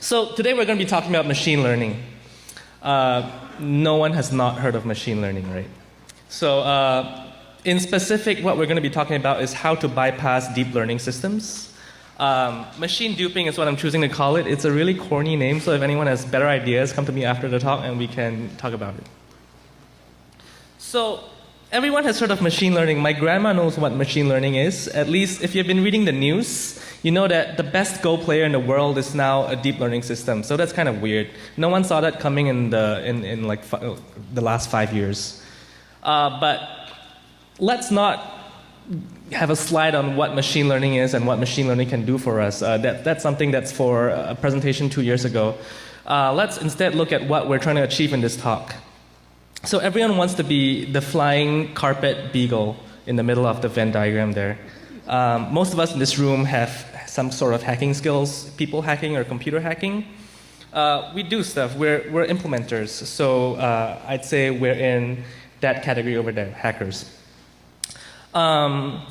So today we're going to be talking about machine learning. No one has not heard of machine learning, right? So in specific, what we're going to be talking about is how to bypass deep learning systems. Machine duping is what I'm choosing to call it. It's a really corny name, so if anyone has better ideas, come to me after the talk and we can talk about it. So everyone has heard of machine learning. My grandma knows what machine learning is. At least if you've been reading the news, you know that the best Go player in the world is now a deep learning system. So that's kind of weird. No one saw that coming in the last 5 years. But let's not have a slide on what machine learning is and what machine learning can do for us. That's something that's for a presentation 2 years ago. Let's instead look at what we're trying to achieve in this talk. So everyone wants to be the flying carpet beagle in the middle of the Venn diagram there. Most of us in this room have some sort of hacking skills, people hacking or computer hacking. We do stuff. We're implementers. So I'd say we're in that category over there, hackers.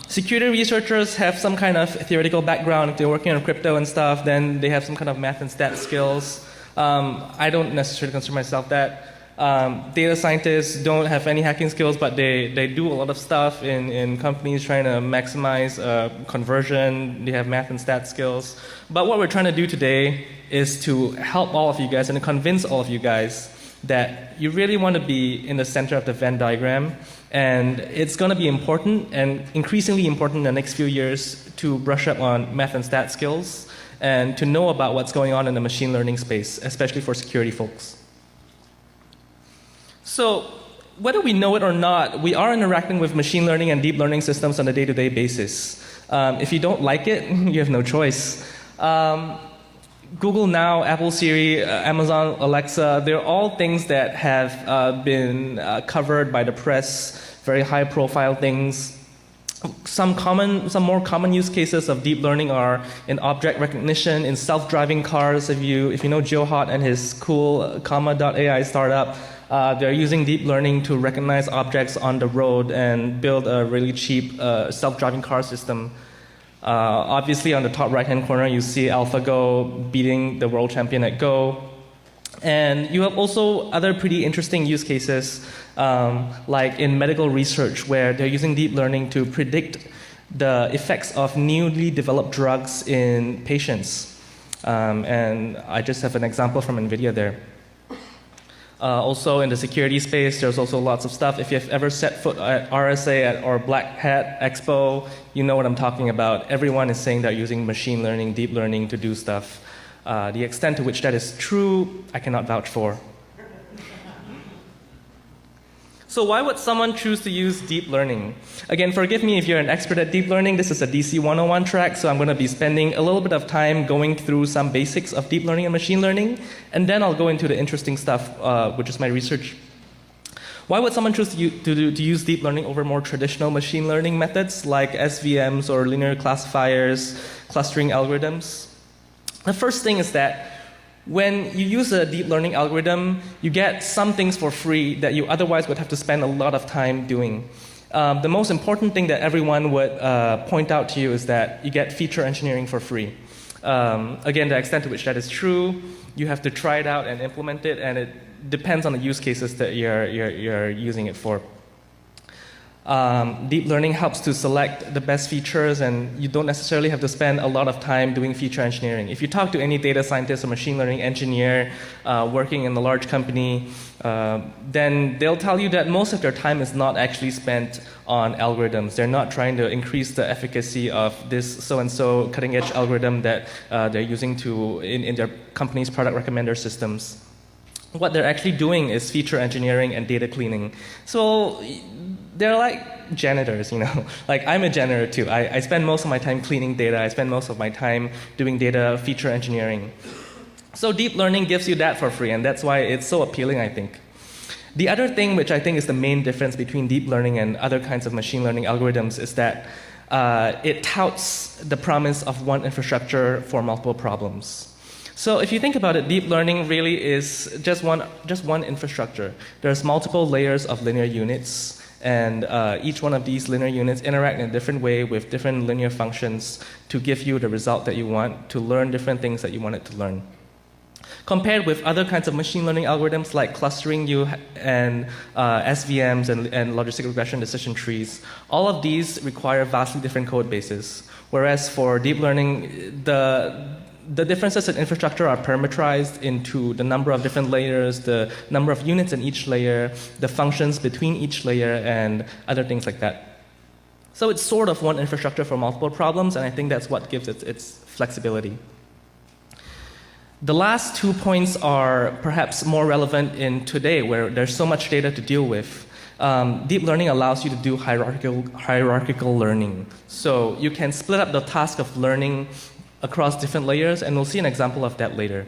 Security researchers have some kind of theoretical background. If they're working on crypto and stuff, then they have some kind of math and stat skills. I don't necessarily consider myself that. Data scientists don't have any hacking skills, but they do a lot of stuff in companies trying to maximize conversion. They have math and stat skills. But what we're trying to do today is to help all of you guys and to convince all of you guys that you really want to be in the center of the Venn diagram. And it's going to be important and increasingly important in the next few years to brush up on math and stat skills and to know about what's going on in the machine learning space, especially for security folks. So whether we know it or not, we are interacting with machine learning and deep learning systems on a day-to-day basis. If you don't like it, you have no choice. Google Now, Apple Siri, Amazon Alexa, they're all things that have been covered by the press, very high-profile things. Some more common use cases of deep learning are in object recognition, in self-driving cars. If you know Joe Hott and his cool comma.ai startup, they're using deep learning to recognize objects on the road and build a really cheap self-driving car system. Obviously, on the top right-hand corner, you see AlphaGo beating the world champion at Go. And you have also other pretty interesting use cases, like in medical research, where they're using deep learning to predict the effects of newly developed drugs in patients. And I just have an example from NVIDIA there. Also in the security space, there's also lots of stuff. If you've ever set foot at RSA or Black Hat Expo, you know what I'm talking about. Everyone is saying they're using machine learning, deep learning to do stuff. The extent to which that is true, I cannot vouch for. So why would someone choose to use deep learning? Again, forgive me if you're an expert at deep learning. This is a DC 101 track, so I'm going to be spending a little bit of time going through some basics of deep learning and machine learning, and then I'll go into the interesting stuff, which is my research. Why would someone choose to use deep learning over more traditional machine learning methods like SVMs or linear classifiers, clustering algorithms? The first thing is that when you use a deep learning algorithm, you get some things for free that you otherwise would have to spend a lot of time doing. The most important thing that everyone would point out to you is that you get feature engineering for free. Again, the extent to which that is true, you have to try it out and implement it, and it depends on the use cases that you're using it for. Deep learning helps to select the best features, and you don't necessarily have to spend a lot of time doing feature engineering. If you talk to any data scientist or machine learning engineer working in a large company, then they'll tell you that most of their time is not actually spent on algorithms. They're not trying to increase the efficacy of this so-and-so cutting-edge algorithm that they're using in their company's product recommender systems. What they're actually doing is feature engineering and data cleaning. So they're like janitors, you know. Like I'm a janitor too. I spend most of my time cleaning data. I spend most of my time doing data feature engineering. So deep learning gives you that for free, and that's why it's so appealing, I think. The other thing which I think is the main difference between deep learning and other kinds of machine learning algorithms is that it touts the promise of one infrastructure for multiple problems. So if you think about it, deep learning really is just one infrastructure. There's multiple layers of linear units, and each one of these linear units interact in a different way with different linear functions to give you the result that you want, to learn different things that you want it to learn. Compared with other kinds of machine learning algorithms like clustering and SVMs and logistic regression decision trees, all of these require vastly different code bases. Whereas for deep learning, the differences in infrastructure are parameterized into the number of different layers, the number of units in each layer, the functions between each layer, and other things like that. So it's sort of one infrastructure for multiple problems, and I think that's what gives it its flexibility. The last 2 points are perhaps more relevant in today, where there's so much data to deal with. Deep learning allows you to do hierarchical learning. So you can split up the task of learning across different layers, and we'll see an example of that later.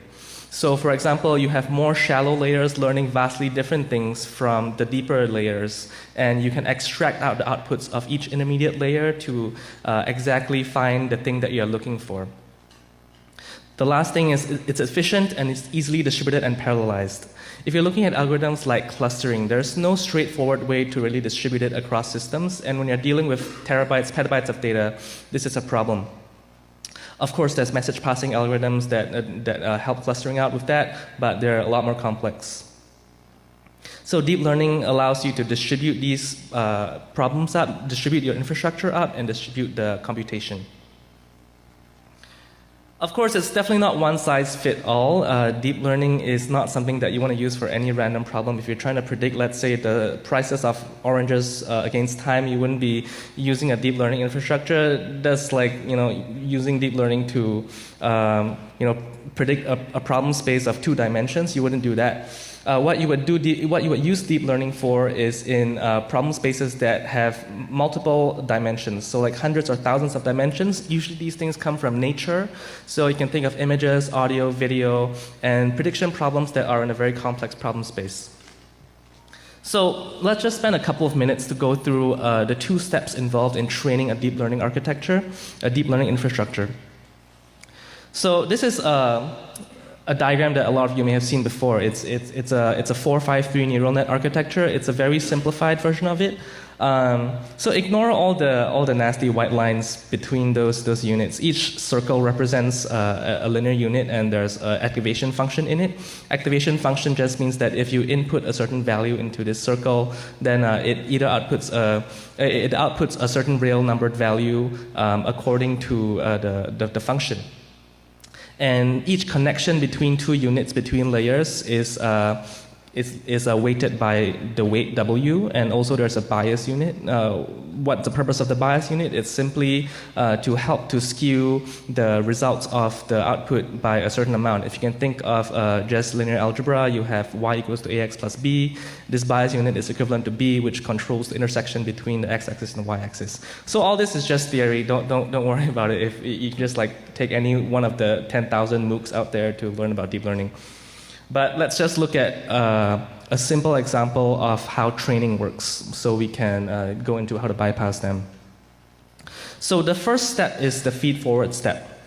So for example, you have more shallow layers learning vastly different things from the deeper layers, and you can extract out the outputs of each intermediate layer to exactly find the thing that you're looking for. The last thing is it's efficient and it's easily distributed and parallelized. If you're looking at algorithms like clustering, there's no straightforward way to really distribute it across systems, and when you're dealing with terabytes, petabytes of data, this is a problem. Of course, there's message passing algorithms that help clustering out with that, but they're a lot more complex. So deep learning allows you to distribute these problems up, distribute your infrastructure up, and distribute the computation. Of course, it's definitely not one size fit all. Deep learning is not something that you want to use for any random problem. If you're trying to predict, let's say, the prices of oranges against time, you wouldn't be using a deep learning infrastructure. That's like, using deep learning to, predict a problem space of 2 dimensions. You wouldn't do that. What you would use deep learning for is in problem spaces that have multiple dimensions, so like hundreds or thousands of dimensions. Usually these things come from nature, so you can think of images, audio, video, and prediction problems that are in a very complex problem space. So let's just spend a couple of minutes to go through the 2 steps involved in training a deep learning architecture, a deep learning infrastructure. So this is a diagram that a lot of you may have seen before. It's a 453 neural net architecture. It's a very simplified version of it. So ignore all the nasty white lines between those units. Each circle represents a linear unit, and there's an activation function in it. Activation function just means that if you input a certain value into this circle, then it either outputs a certain real numbered value according to the function. And each connection between 2 units between layers is weighted by the weight W, and also there's a bias unit. What's the purpose of the bias unit? It's simply to help to skew the results of the output by a certain amount. If you can think of just linear algebra, you have y equals to ax plus b. This bias unit is equivalent to b, which controls the intersection between the x-axis and the y-axis. So all this is just theory. Don't worry about it. If you can just take any one of the 10,000 MOOCs out there to learn about deep learning. But let's just look at a simple example of how training works, so we can go into how to bypass them. So the first step is the feed-forward step.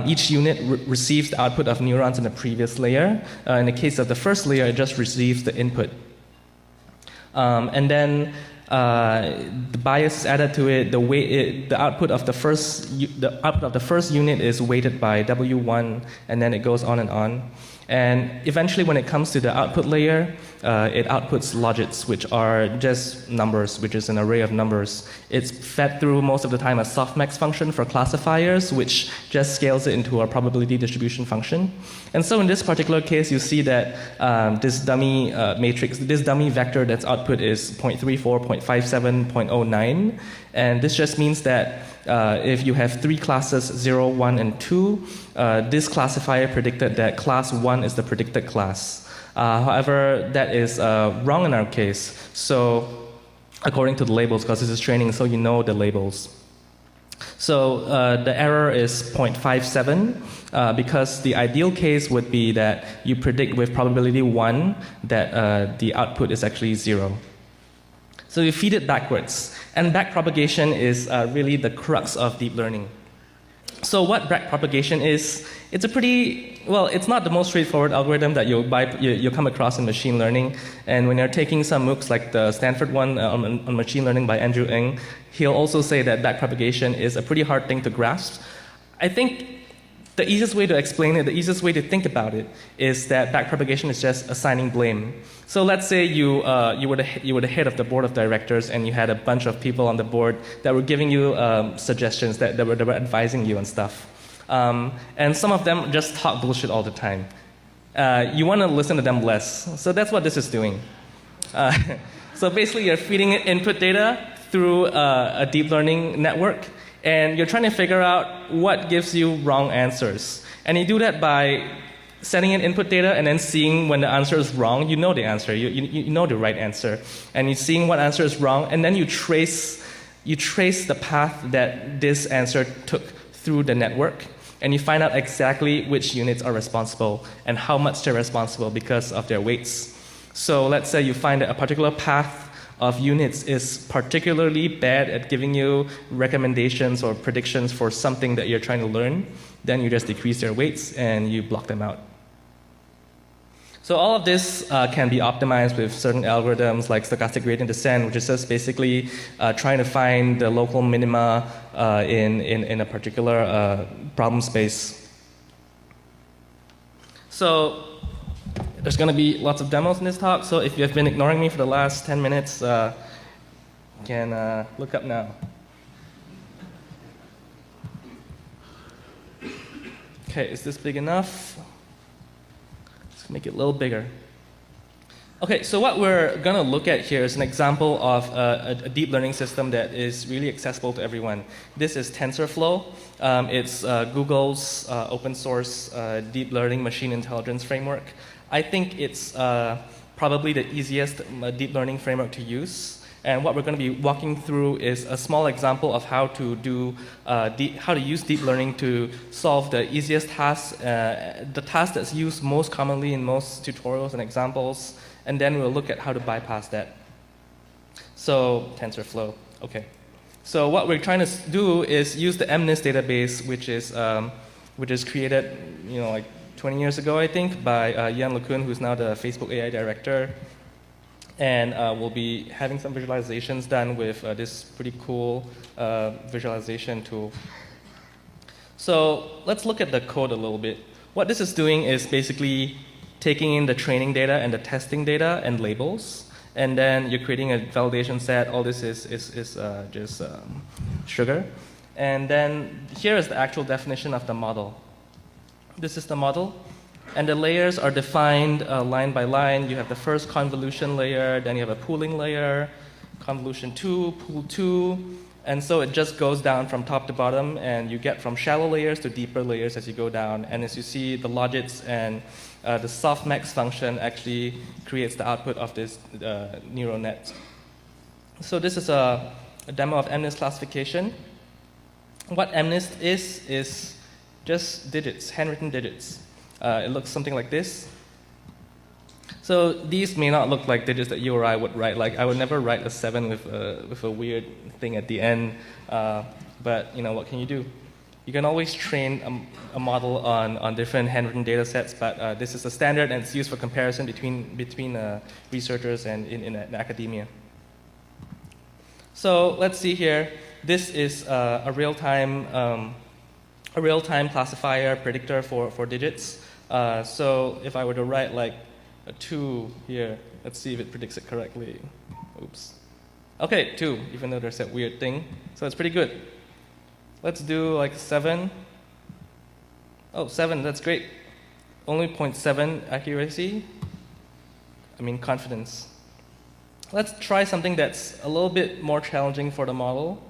Each unit receives the output of neurons in the previous layer. In the case of the first layer, it just receives the input. And then the bias is added to it. The output of the first unit is weighted by W1, and then it goes on and on. And eventually, when it comes to the output layer, it outputs logits, which are just numbers, which is an array of numbers. It's fed through most of the time a softmax function for classifiers, which just scales it into a probability distribution function. And so in this particular case, you see that this dummy matrix, this dummy vector that's output is 0.34, 0.57, 0.09. And this just means that if you have 3 classes, 0, 1, and 2, this classifier predicted that class 1 is the predicted class. However, that is wrong in our case. So according to the labels, because this is training, so you know the labels. So the error is 0.57 because the ideal case would be that you predict with probability 1 that the output is actually 0. So you feed it backwards. And backpropagation is really the crux of deep learning. So what backpropagation is, it's a pretty, well, it's not the most straightforward algorithm that you'll come across in machine learning. And when you're taking some MOOCs like the Stanford one on machine learning by Andrew Ng, he'll also say that backpropagation is a pretty hard thing to grasp. I think The easiest way to explain it, the easiest way to think about it, is that backpropagation is just assigning blame. So let's say you were the head of the board of directors, and you had a bunch of people on the board that were giving you suggestions, that were advising you and stuff. And some of them just talk bullshit all the time. You want to listen to them less. So that's what this is doing. So basically, you're feeding it input data through a deep learning network, and you're trying to figure out what gives you wrong answers. And you do that by sending in input data and then seeing when the answer is wrong. You know the answer. You know the right answer. And you're seeing what answer is wrong, and then you trace the path that this answer took through the network, and you find out exactly which units are responsible and how much they're responsible because of their weights. So let's say you find that a particular path of units is particularly bad at giving you recommendations or predictions for something that you're trying to learn, then you just decrease their weights and you block them out. So all of this can be optimized with certain algorithms like stochastic gradient descent, which is just basically trying to find the local minima in a particular problem space. So there's going to be lots of demos in this talk, so if you have been ignoring me for the last 10 minutes, you can look up now. Okay, is this big enough? Let's make it a little bigger. Okay, so what we're going to look at here is an example of a deep learning system that is really accessible to everyone. This is TensorFlow. It's Google's open source deep learning machine intelligence framework. I think it's probably the easiest deep learning framework to use. And what we're going to be walking through is a small example of how to use deep learning to solve the easiest task, the task that's used most commonly in most tutorials and examples. And then we'll look at how to bypass that. So TensorFlow, okay. So what we're trying to do is use the MNIST database, which is created, like 20 years ago, I think, by Yann LeCun, who's now the Facebook AI director. And we'll be having some visualizations done with this pretty cool visualization tool. So let's look at the code a little bit. What this is doing is basically taking in the training data and the testing data and labels, and then you're creating a validation set. All this is just sugar. And then here is the actual definition of the model. This is the model, and the layers are defined line by line. You have the first convolution layer, then you have a pooling layer, convolution 2, pool 2, and so it just goes down from top to bottom, and you get from shallow layers to deeper layers as you go down. And as you see, the logits and the softmax function actually creates the output of this neural net. So this is a demo of MNIST classification. What MNIST is just digits, handwritten digits. It looks something like this. So these may not look like digits that you or I would write. Like I would never write a 7 with a weird thing at the end. But what can you do? You can always train a model on different handwritten data sets, but this is a standard and it's used for comparison between researchers and in academia. So let's see here. This is a real-time classifier predictor for digits. So if I were to write like a 2 here, let's see if it predicts it correctly. Oops. Okay, 2, even though there's that weird thing. So it's pretty good. Let's do like 7. Oh, 7, that's great. Only 0.7 accuracy. Confidence. Let's try something that's a little bit more challenging for the model,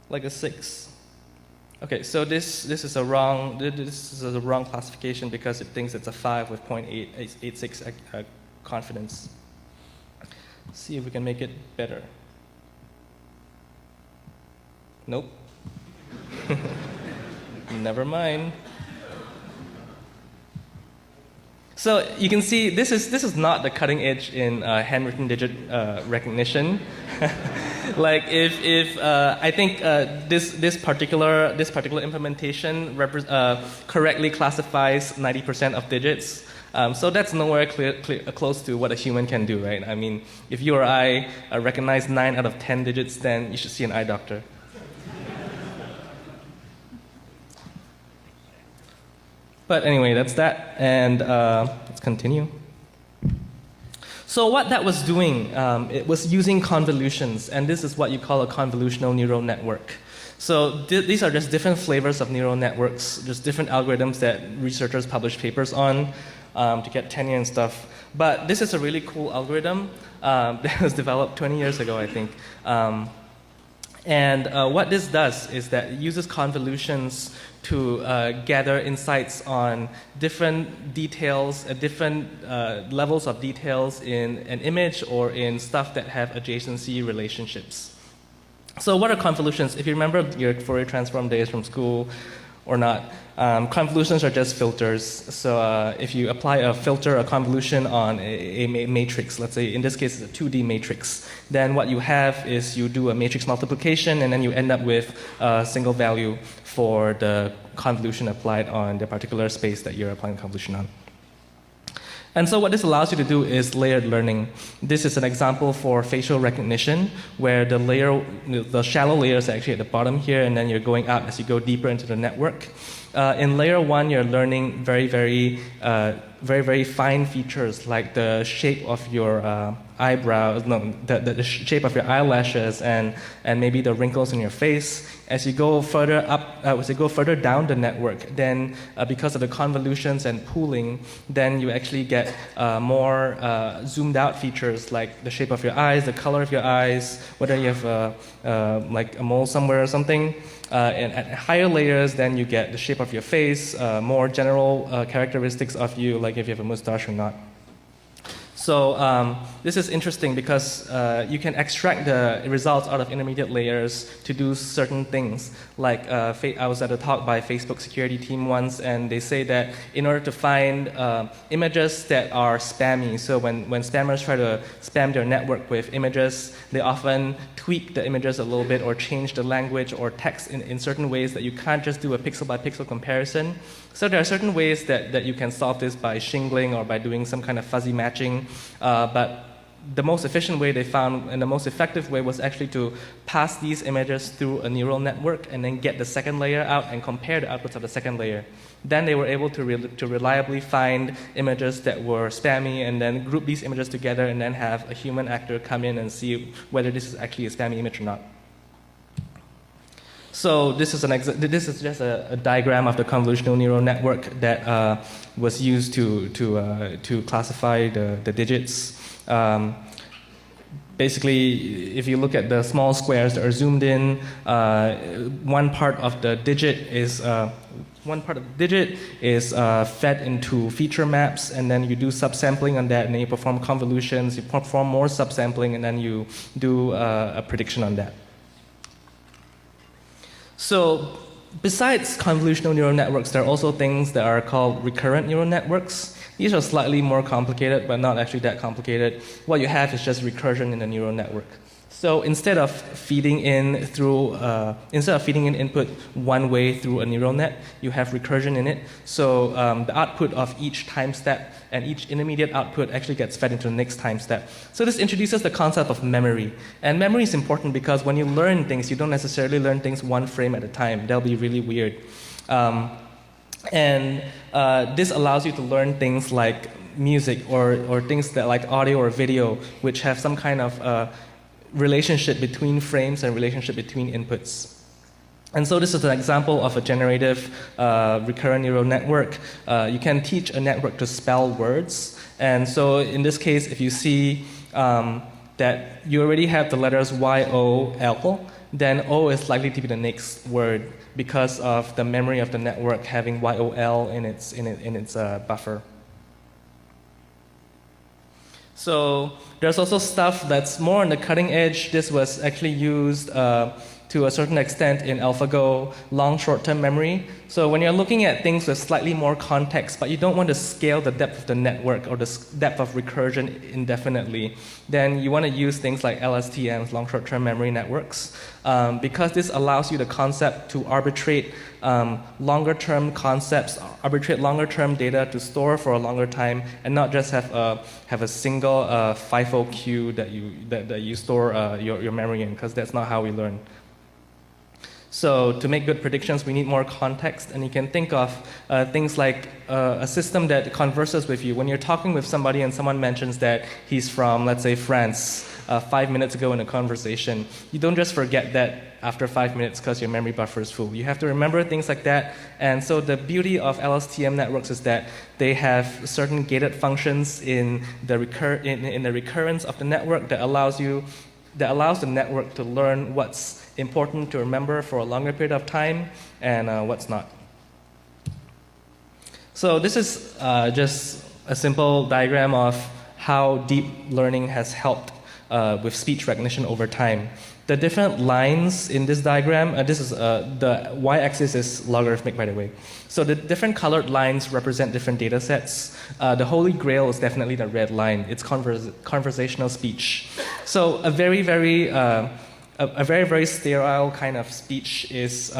like a 6. Okay, so this is a wrong classification because it thinks it's a 5 with 0.886 confidence. Let's see if we can make it better. Nope. Never mind. So you can see this is not the cutting edge in handwritten digit recognition. Like if I think this particular implementation correctly classifies 90% of digits. So that's nowhere close to what a human can do, right? If you or I recognize 9 out of 10 digits, then you should see an eye doctor. But anyway, that's that, and let's continue. So what that was doing, it was using convolutions, and this is what you call a convolutional neural network. So these are just different flavors of neural networks, just different algorithms that researchers publish papers on to get tenure and stuff. But this is a really cool algorithm that was developed 20 years ago, I think. And what this does is that it uses convolutions to gather insights on different details, different levels of details in an image or in stuff that have adjacency relationships. So what are convolutions? If you remember your Fourier transform days from school or not, convolutions are just filters. So if you apply a filter, a convolution on a matrix, let's say in this case it's a 2D matrix, then what you have is you do a matrix multiplication and then you end up with a single value for the convolution applied on the particular space that you're applying convolution on. And so what this allows you to do is layered learning. This is an example for facial recognition, where the shallow layers are actually at the bottom here, and then you're going up as you go deeper into the network. In layer 1, you're learning very fine features like the shape of your eyebrows, the shape of your eyelashes, and maybe the wrinkles in your face. As you go further up, as you go further down the network, then because of the convolutions and pooling, then you actually get more zoomed out features like the shape of your eyes, the color of your eyes, whether you have like a mole somewhere or something. And at higher layers, then you get the shape of your face, more general characteristics of you, like if you have a mustache or not. So this is interesting because you can extract the results out of intermediate layers to do certain things. Like I was at a talk by Facebook security team once, and they say that in order to find images that are spammy, so when spammers try to spam their network with images, they often tweak the images a little bit or change the language or text in certain ways that you can't just do a pixel by pixel comparison. So there are certain ways that you can solve this by shingling or by doing some kind of fuzzy matching. But the most efficient way they found and the most effective way was actually to pass these images through a neural network and then get the second layer out and compare the outputs of the second layer. Then they were able to reliably find images that were spammy and then group these images together and then have a human actor come in and see whether this is actually a spammy image or not. So this is just a diagram of the convolutional neural network that was used to classify the digits. Basically, if you look at the small squares that are zoomed in, one part of the digit is fed into feature maps, and then you do subsampling on that, and then you perform convolutions, you perform more subsampling, and then you do a prediction on that. So besides convolutional neural networks, there are also things that are called recurrent neural networks. These are slightly more complicated, but not actually that complicated. What you have is just recursion in the neural network. So instead of feeding in input one way through a neural net, you have recursion in it. So the output of each time step and each intermediate output actually gets fed into the next time step. So this introduces the concept of memory. And memory is important because when you learn things, you don't necessarily learn things one frame at a time. That'll be really weird. This allows you to learn things like music or things that like audio or video, which have some kind of relationship between frames and relationship between inputs. And so this is an example of a generative recurrent neural network. You can teach a network to spell words. And so in this case, if you see that you already have the letters Y-O-L, then O is likely to be the next word because of the memory of the network having Y-O-L in its buffer. So there's also stuff that's more on the cutting edge. This was actually used to a certain extent in AlphaGo, long short-term memory. So when you're looking at things with slightly more context, but you don't want to scale the depth of the network or the depth of recursion indefinitely, then you want to use things like LSTMs, long short-term memory networks, because this allows you the concept to arbitrate longer-term concepts, arbitrate longer-term data to store for a longer time, and not just have a single FIFO queue that you store your memory in, because that's not how we learn. So to make good predictions, we need more context, and you can think of things like a system that converses with you. When you're talking with somebody and someone mentions that he's from, let's say, France, 5 minutes ago in a conversation, you don't just forget that after 5 minutes because your memory buffer is full. You have to remember things like that. And so the beauty of LSTM networks is that they have certain gated functions in the recurrence of the network that allows the network to learn what's important to remember for a longer period of time and what's not. So this is just a simple diagram of how deep learning has helped with speech recognition over time. The different lines in this diagram, this is the y-axis is logarithmic, by the way. So the different colored lines represent different data sets. The holy grail is definitely the red line. It's conversational speech. So a very, very sterile kind of speech is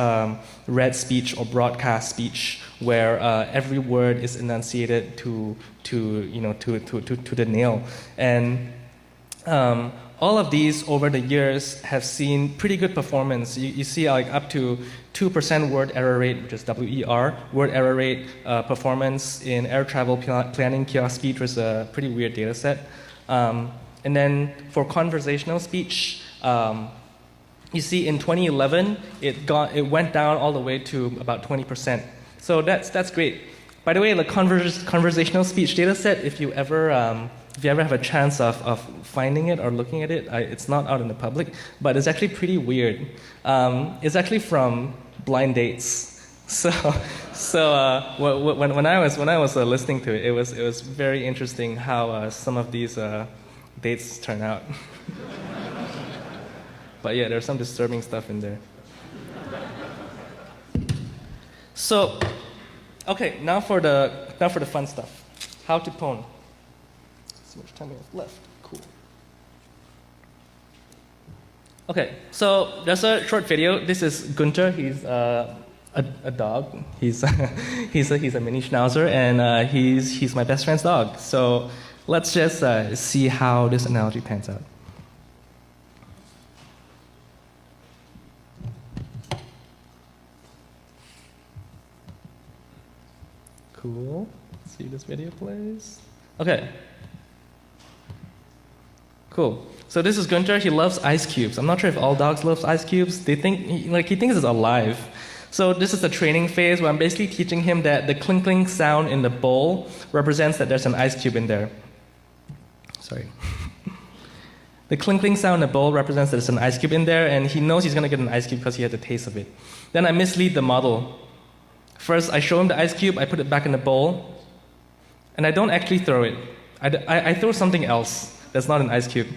read speech or broadcast speech, where every word is enunciated to the nail. And all of these over the years have seen pretty good performance. You see like up to 2% word error rate, which is WER, word error rate performance in air travel planning kiosk speech was a pretty weird data set. And then for conversational speech, you see in 2011, it went down all the way to about 20%. So that's great. By the way, the conversational speech data set, if you ever have a chance of finding it or looking at it, it's not out in the public, but it's actually pretty weird. It's actually from blind dates. So when I was listening to it, it was very interesting how some of these dates turn out. But yeah, there's some disturbing stuff in there. So, okay, now for the fun stuff. How to pwn. How much time we have left? Cool. Okay, so there's a short video. This is Gunter. He's a dog. He's he's a mini schnauzer, and he's my best friend's dog. So let's just see how this analogy pans out. Cool. Let's see if this video plays. Okay. Cool. So this is Gunter. He loves ice cubes. I'm not sure if all dogs love ice cubes. He thinks it's alive. So this is the training phase where I'm basically teaching him that the clinking sound in the bowl represents that there's an ice cube in there. Sorry. The clinking sound in the bowl represents that there's an ice cube in there, and he knows he's going to get an ice cube because he had the taste of it. Then I mislead the model. First, I show him the ice cube, I put it back in the bowl, and I don't actually throw it. I throw something else that's not an ice cube.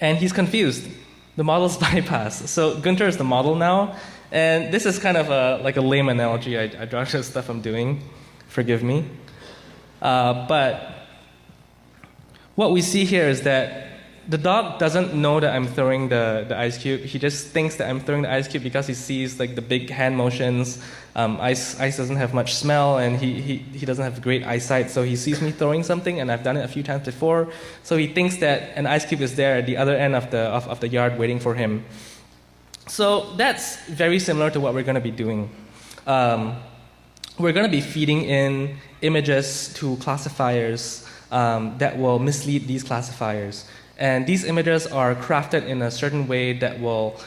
And he's confused. The model's bypassed. So Gunter is the model now, and this is kind of like a lame analogy. I draw just stuff I'm doing. Forgive me. But what we see here is that the dog doesn't know that I'm throwing the ice cube. He just thinks that I'm throwing the ice cube because he sees like the big hand motions. Ice doesn't have much smell, and he doesn't have great eyesight, so he sees me throwing something, and I've done it a few times before. So he thinks that an ice cube is there at the other end of the yard waiting for him. So that's very similar to what we're going to be doing. We're going to be feeding in images to classifiers that will mislead these classifiers. And these images are crafted in a certain way that will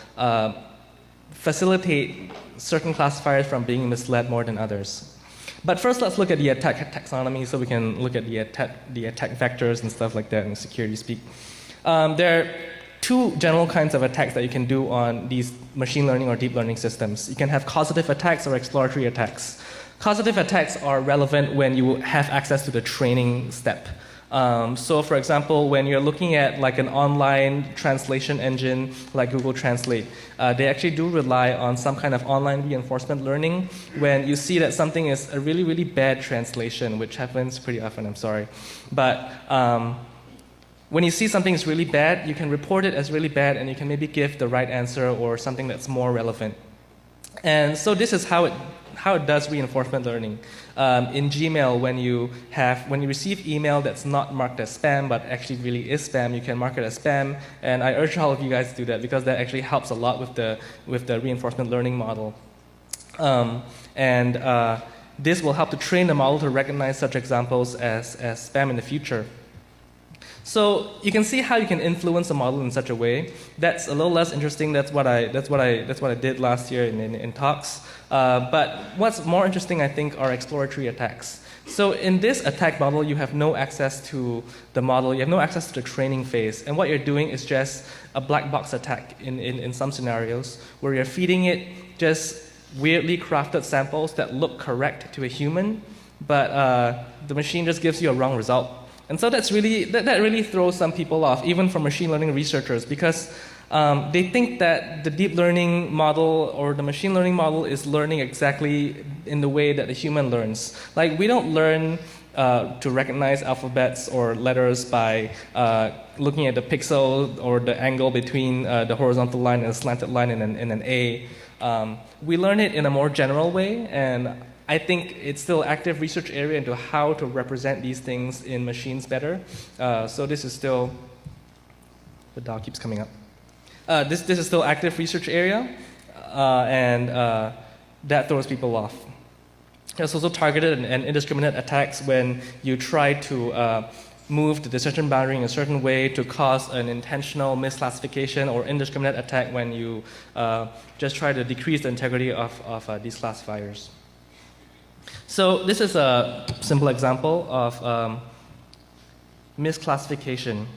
facilitate certain classifiers from being misled more than others. But first, let's look at the attack taxonomy so we can look at the attack vectors and stuff like that in security speak. There are two general kinds of attacks that you can do on these machine learning or deep learning systems. You can have causative attacks or exploratory attacks. Causative attacks are relevant when you have access to the training step. So for example, when you're looking at like an online translation engine like Google Translate, they actually do rely on some kind of online reinforcement learning. When you see that something is a really, really bad translation, which happens pretty often, I'm sorry. But when you see something is really bad, you can report it as really bad, and you can maybe give the right answer or something that's more relevant. And so this is how how it does reinforcement learning. In Gmail, when you receive email that's not marked as spam but actually really is spam, you can mark it as spam. And I urge all of you guys to do that because that actually helps a lot with the reinforcement learning model. This will help to train the model to recognize such examples as spam in the future. So you can see how you can influence a model in such a way. That's a little less interesting. That's what I did last year in talks. But what's more interesting, I think, are exploratory attacks. So in this attack model, you have no access to the model. You have no access to the training phase. And what you're doing is just a black box attack in some scenarios where you're feeding it just weirdly crafted samples that look correct to a human, but the machine just gives you a wrong result. And so that really throws some people off, even for machine learning researchers, because they think that the deep learning model or the machine learning model is learning exactly in the way that the human learns. Like, we don't learn to recognize alphabets or letters by looking at the pixel or the angle between the horizontal line and the slanted line in an A. We learn it in a more general way, and I think it's still an active research area into how to represent these things in machines better. So this is still, the dog keeps coming up. This is still active research area, and that throws people off. There's also targeted and indiscriminate attacks when you try to move the decision boundary in a certain way to cause an intentional misclassification, or indiscriminate attack when you just try to decrease the integrity of these classifiers. So this is a simple example of misclassification.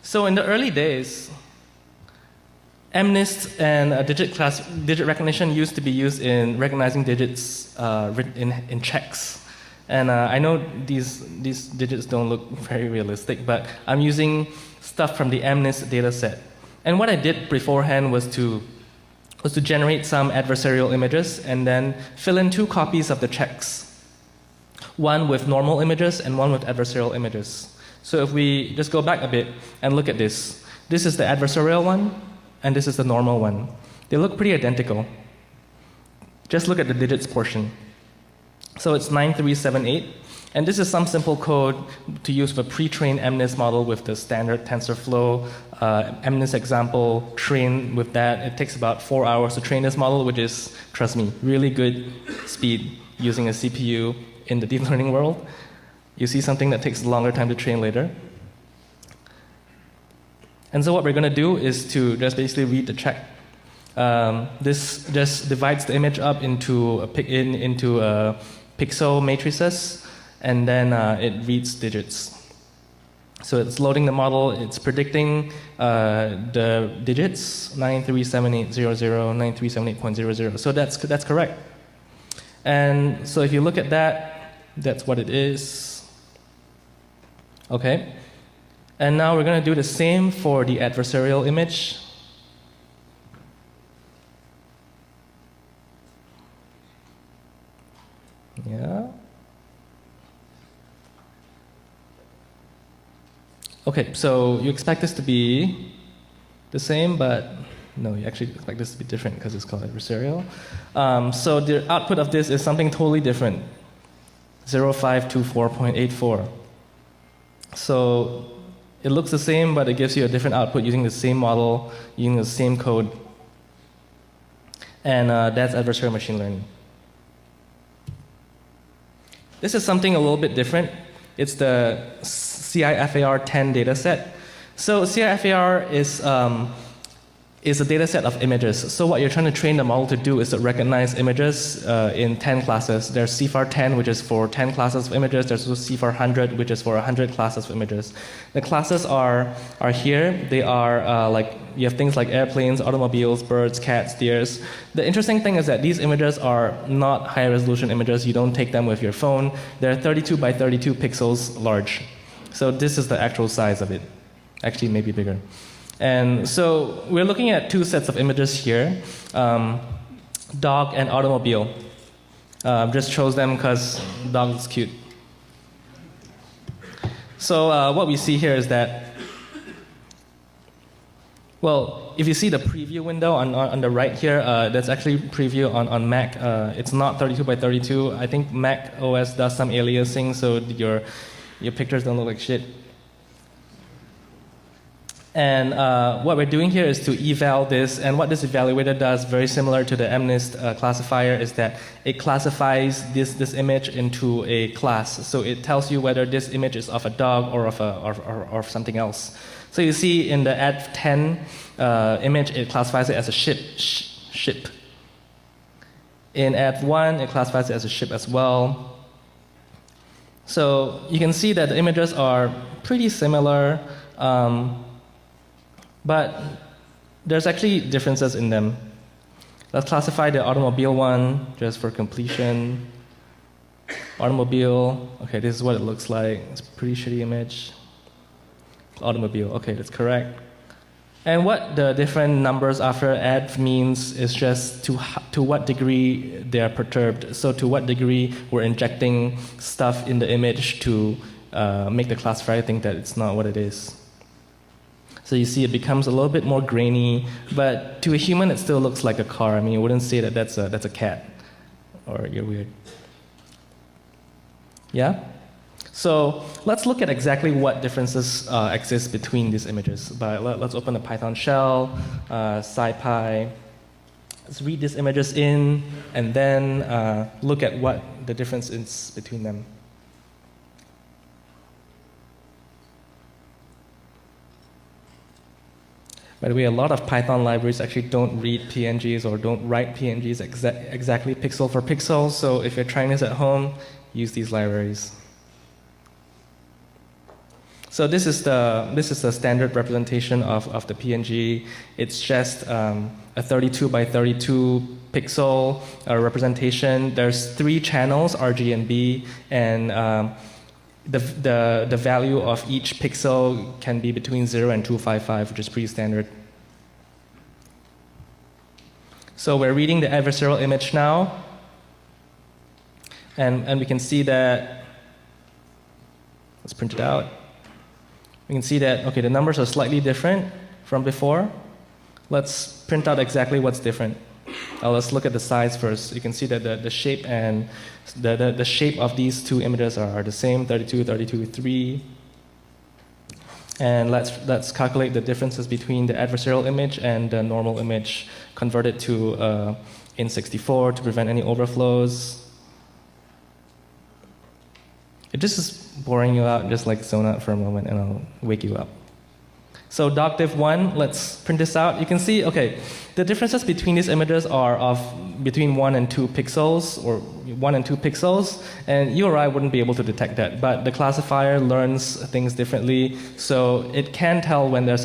So in the early days, MNIST and digit recognition used to be used in recognizing digits in checks. And I know these digits don't look very realistic, but I'm using stuff from the MNIST data set. And what I did beforehand was to generate some adversarial images and then fill in 2 copies of the checks, one with normal images and one with adversarial images. So if we just go back a bit and look at this is the adversarial one, and this is the normal one. They look pretty identical. Just look at the digits portion. So it's 9378, and this is some simple code to use for pre-trained MNIST model with the standard TensorFlow MNIST example. Train with that. It takes about 4 hours to train this model, which is, trust me, really good speed using a CPU in the deep learning world. You see something that takes a longer time to train later. And so what we're going to do is to just basically read the check. This just divides the image up into pixel matrices, and then it reads digits. So it's loading the model, it's predicting the digits, 937800, 9378.00. So that's correct. And so if you look at that, that's what it is. Okay. And now we're going to do the same for the adversarial image. Yeah. Okay, so you expect this to be the same, but no, you actually expect this to be different because it's called adversarial. So the output of this is something totally different, 0524.84. So it looks the same, but it gives you a different output using the same model, using the same code. And that's adversarial machine learning. This is something a little bit different. It's the CIFAR 10 data set. So CIFAR is a data set of images. So what you're trying to train the model to do is to recognize images in 10 classes. There's CIFAR 10, which is for 10 classes of images. There's also CIFAR 100, which is for 100 classes of images. The classes are here. They are like, you have things like airplanes, automobiles, birds, cats, deers. The interesting thing is that these images are not high resolution images. You don't take them with your phone. They're 32 by 32 pixels large. So this is the actual size of it. Actually, maybe bigger. And so we're looking at 2 sets of images here, dog and automobile. Just chose them because dog is cute. So what we see here is that Well, if you see the preview window on the right here, that's actually preview on Mac. It's not 32 by 32. I think Mac OS does some aliasing, so your pictures don't look like shit. And what we're doing here is to eval this, and what this evaluator does, very similar to the MNIST classifier, is that it classifies this image into a class. So it tells you whether this image is of a dog or of something else. So you see in the adv10 image, it classifies it as a ship. In adv1, it classifies it as a ship as well. So you can see that the images are pretty similar, but there's actually differences in them. Let's classify the automobile one just for completion. Automobile, okay, this is what it looks like. It's a pretty shitty image. Automobile, okay, that's correct. And what the different numbers after adv means is just to what degree they are perturbed. So to what degree we're injecting stuff in the image to make the classifier think that it's not what it is. So you see it becomes a little bit more grainy, but to a human it still looks like a car. I mean, you wouldn't say that that's a cat, or you're weird. Yeah? So let's look at exactly what differences exist between these images. But let's open a Python shell, scipy. Let's read these images in, and then look at what the difference is between them. By the way, a lot of Python libraries actually don't read PNGs or don't write PNGs exactly pixel for pixel. So if you're trying this at home, use these libraries. So this is the standard representation of the PNG. It's just a 32 by 32 pixel representation. There's 3 channels, RG and B, and the value of each pixel can be between 0 and 255, which is pretty standard. So we're reading the adversarial image now, and we can see that. Let's print it out. We can see that, okay, the numbers are slightly different from before. Let's print out exactly what's different. Let's look at the size first. You can see that the shape and the shape of these 2 images are the same, 32, 32, 3. And let's calculate the differences between the adversarial image and the normal image, convert it to in64 to prevent any overflows. If this is boring you out, just like zone out for a moment and I'll wake you up. So docdiv1, let's print this out. You can see, okay, the differences between these images are of between 1 and 2 pixels, or 1 and 2 pixels, and you or I wouldn't be able to detect that. But the classifier learns things differently, so it can tell when there's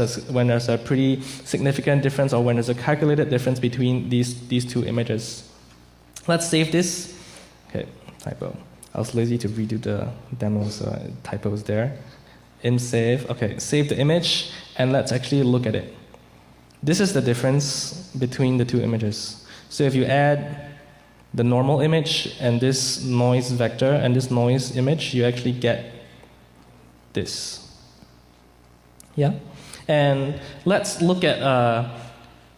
a pretty significant difference or when there's a calculated difference between these 2 images. Let's save this. Okay, typo. I was lazy to redo the demo, so typos there. Save. Okay, save the image, and let's actually look at it. This is the difference between the 2 images. So if you add the normal image and this noise vector and this noise image, you actually get this. Yeah? And let's look at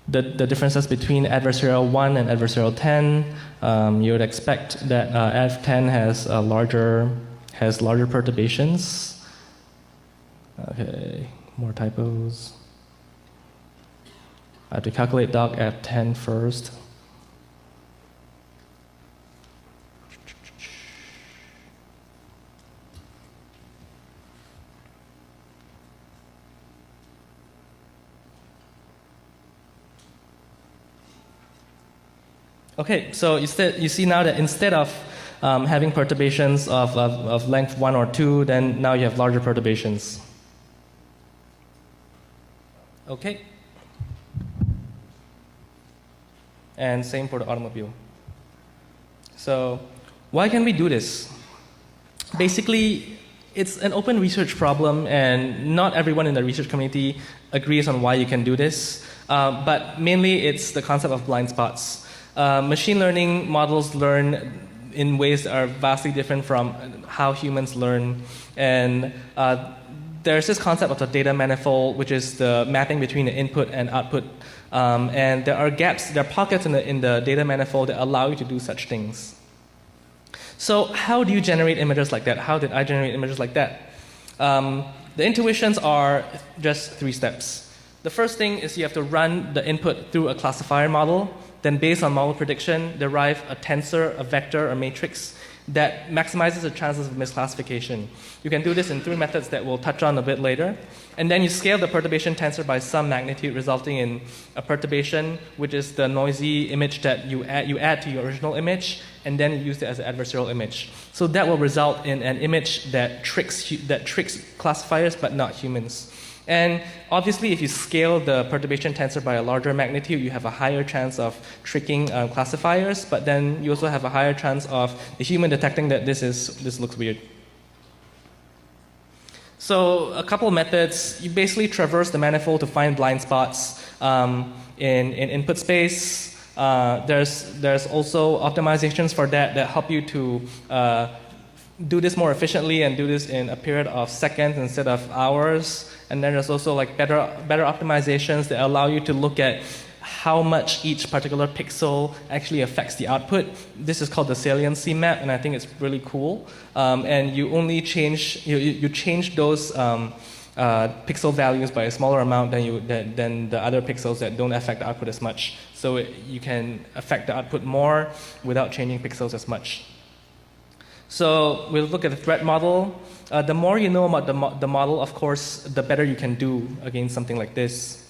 the differences between adversarial 1 and adversarial 10. You would expect that adv10 has larger perturbations. Okay, more typos. I have to calculate doc adv10 first. Okay, so you see now that instead of having perturbations of length 1 or 2, then now you have larger perturbations. Okay. And same for the automobile. So why can we do this? Basically, it's an open research problem, and not everyone in the research community agrees on why you can do this. But mainly, it's the concept of blind spots. Machine learning models learn in ways that are vastly different from how humans learn, and there's this concept of the data manifold, which is the mapping between the input and output. And there are gaps, there are pockets in the data manifold that allow you to do such things. So how do you generate images like that? How did I generate images like that? The intuitions are just 3 steps. The first thing is you have to run the input through a classifier model, then based on model prediction, derive a tensor, a vector, a matrix that maximizes the chances of misclassification. You can do this in 3 methods that we'll touch on a bit later. And then you scale the perturbation tensor by some magnitude, resulting in a perturbation, which is the noisy image that you add to your original image, and then you use it as an adversarial image. So that will result in an image that tricks classifiers but not humans. And obviously, if you scale the perturbation tensor by a larger magnitude, you have a higher chance of tricking classifiers, but then you also have a higher chance of the human detecting that this looks weird. So a couple of methods. You basically traverse the manifold to find blind spots in input space. There's also optimizations for that help you to do this more efficiently and do this in a period of seconds instead of hours. And then there's also like better optimizations that allow you to look at how much each particular pixel actually affects the output. This is called the saliency map, and I think it's really cool. And you only change you change those pixel values by a smaller amount than the other pixels that don't affect the output as much. So you can affect the output more without changing pixels as much. So we'll look at the threat model. The more you know about the model, of course, the better you can do against something like this.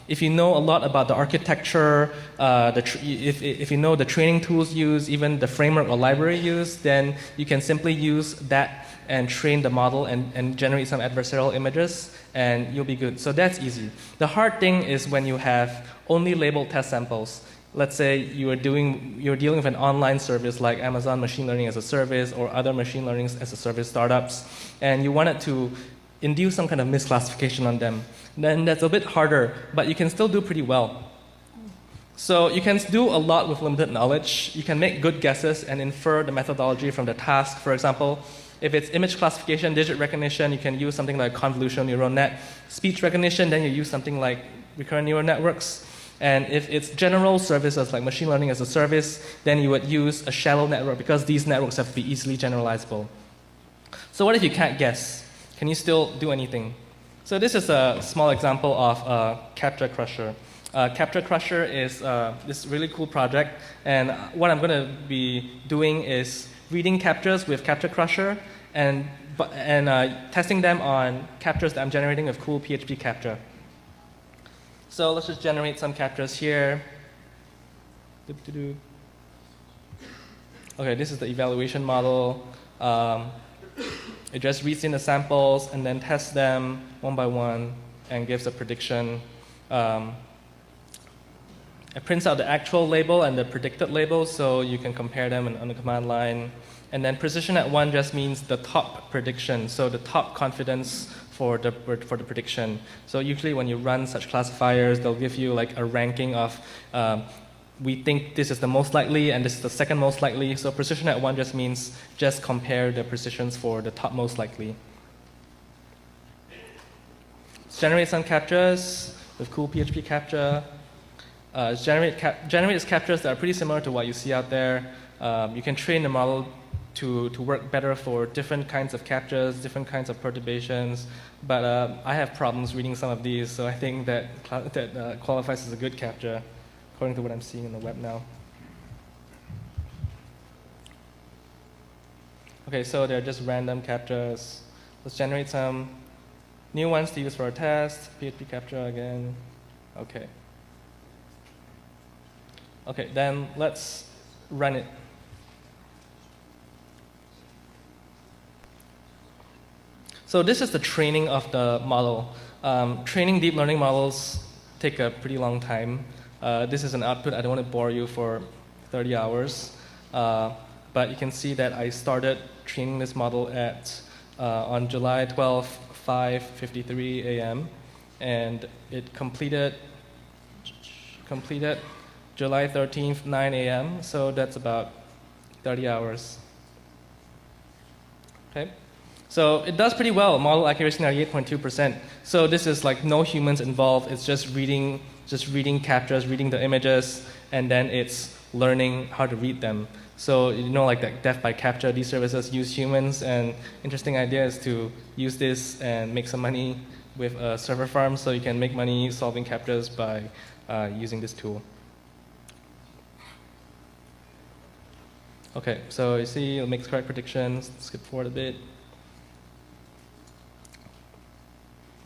If you know a lot about the architecture, if you know the training tools used, even the framework or library used, then you can simply use that and train the model and generate some adversarial images, and you'll be good. So that's easy. The hard thing is when you have only labeled test samples. Let's say you're dealing with an online service like Amazon Machine Learning as a Service or other machine learning as a service startups, and you wanted to induce some kind of misclassification on them. Then that's a bit harder, but you can still do pretty well. So you can do a lot with limited knowledge. You can make good guesses and infer the methodology from the task. For example, if it's image classification, digit recognition, you can use something like convolutional neural net. Speech recognition, then you use something like recurrent neural networks. And if it's general services like machine learning as a service, then you would use a shallow network because these networks have to be easily generalizable. So what if you can't guess? Can you still do anything? So this is a small example of a Capture Crusher. Capture Crusher is this really cool project, and what I'm going to be doing is reading captures with Capture Crusher and testing them on captures that I'm generating with cool PHP capture. So let's just generate some captures here. Okay, this is the evaluation model. It just reads in the samples and then tests them one by one and gives a prediction. It prints out the actual label and the predicted label so you can compare them on the command line. And then precision at 1 just means the top prediction, so the top confidence for the prediction. So usually when you run such classifiers, they'll give you like a ranking of we think this is the most likely and this is the second most likely. So precision at 1 just means just compare the precisions for the top most likely. Let's generate some captures with cool PHP capture. Generate captures that are pretty similar to what you see out there. You can train the model to work better for different kinds of captures, different kinds of perturbations, but I have problems reading some of these, so I think that qualifies as a good capture, according to what I'm seeing on the web now. Okay, so they're just random captures. Let's generate some new ones to use for our test. PHP capture again. Okay. Okay, then let's run it. So this is the training of the model. Training deep learning models take a pretty long time. This is an output. I don't want to bore you for 30 hours. But you can see that I started training this model on July 12th, 5:53 a.m. And it completed July 13th, 9 a.m. So that's about 30 hours. Okay. So it does pretty well. Model accuracy 98.2%. So this is like no humans involved. It's just reading captures, reading the images, and then it's learning how to read them. So you know, like that death by capture, these services use humans, and interesting idea is to use this and make some money with a server farm, so you can make money solving captures by using this tool. Okay, so you see it makes correct predictions. Skip forward a bit.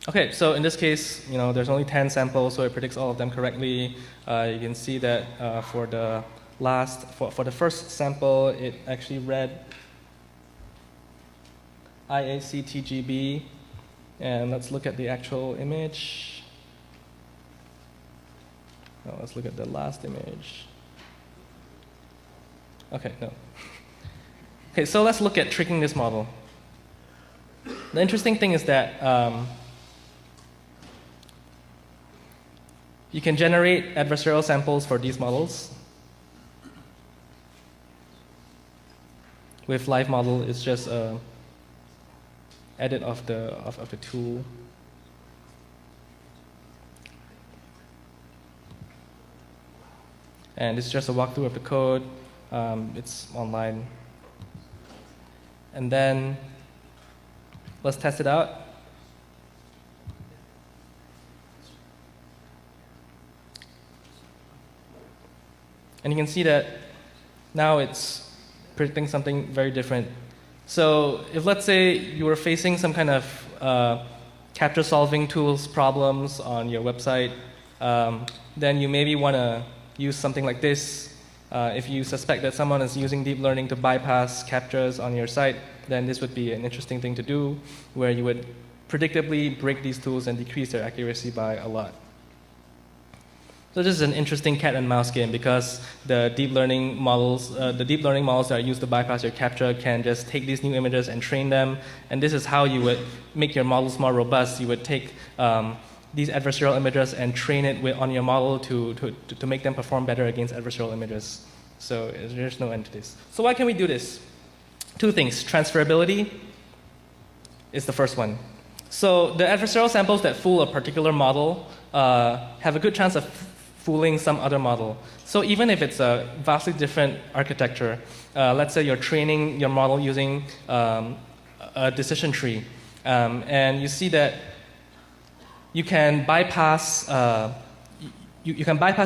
Okay, so in this case, you know, there's only 10 samples, so it predicts all of them correctly. You can see that for the first sample, it actually read IACTGB, and let's look at the actual image. Oh, let's look at the last image. Okay, no. Okay, so let's look at tricking this model. The interesting thing is that you can generate adversarial samples for these models. With live model, it's just an edit of the tool. And it's just a walkthrough of the code. It's online. And then let's test it out. And you can see that now it's predicting something very different. So if, let's say, you were facing some kind of capture solving tools problems on your website, then you maybe want to use something like this. If you suspect that someone is using deep learning to bypass captures on your site, then this would be an interesting thing to do, where you would predictably break these tools and decrease their accuracy by a lot. So this is an interesting cat and mouse game, because the deep learning models that are used to bypass your capture can just take these new images and train them. And this is how you would make your models more robust. You would take these adversarial images and train it on your model to make them perform better against adversarial images. So there's no end to this. So why can we do this? Two things. Transferability is the first one. So the adversarial samples that fool a particular model have a good chance of fooling some other model. So even if it's a vastly different architecture, let's say you're training your model using a decision tree, and you see that you can bypass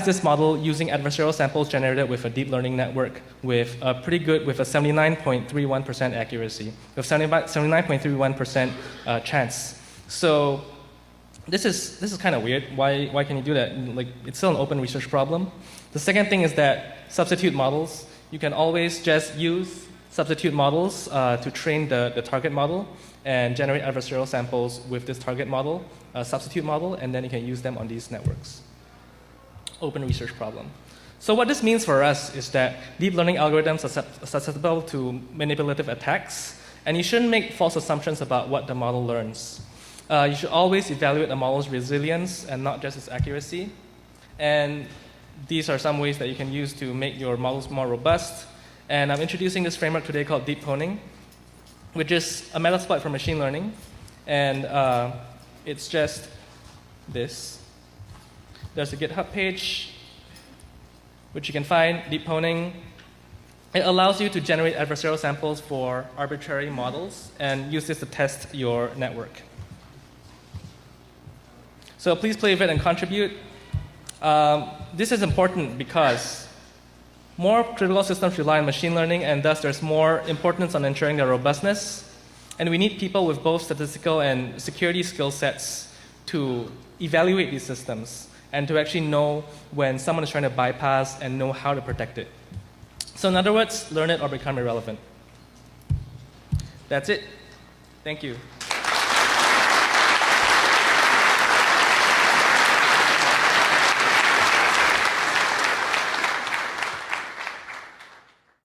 this model using adversarial samples generated with a deep learning network with a 79.31% accuracy, with 79.31% chance. So this is kind of weird. Why can you do that? Like, it's still an open research problem. The second thing is that substitute models. You can always just use substitute models to train the target model and generate adversarial samples with this target model, substitute model, and then you can use them on these networks. Open research problem. So what this means for us is that deep learning algorithms are susceptible to manipulative attacks, and you shouldn't make false assumptions about what the model learns. You should always evaluate a model's resilience and not just its accuracy. And these are some ways that you can use to make your models more robust. And I'm introducing this framework today called deep Pwning, which is a metasploit for machine learning. And it's just this. There's a GitHub page, which you can find, deep Pwning. It allows you to generate adversarial samples for arbitrary models and use this to test your network. So please play with it and contribute. This is important because more critical systems rely on machine learning, and thus there's more importance on ensuring their robustness. And we need people with both statistical and security skill sets to evaluate these systems and to actually know when someone is trying to bypass and know how to protect it. So in other words, learn it or become irrelevant. That's it. Thank you.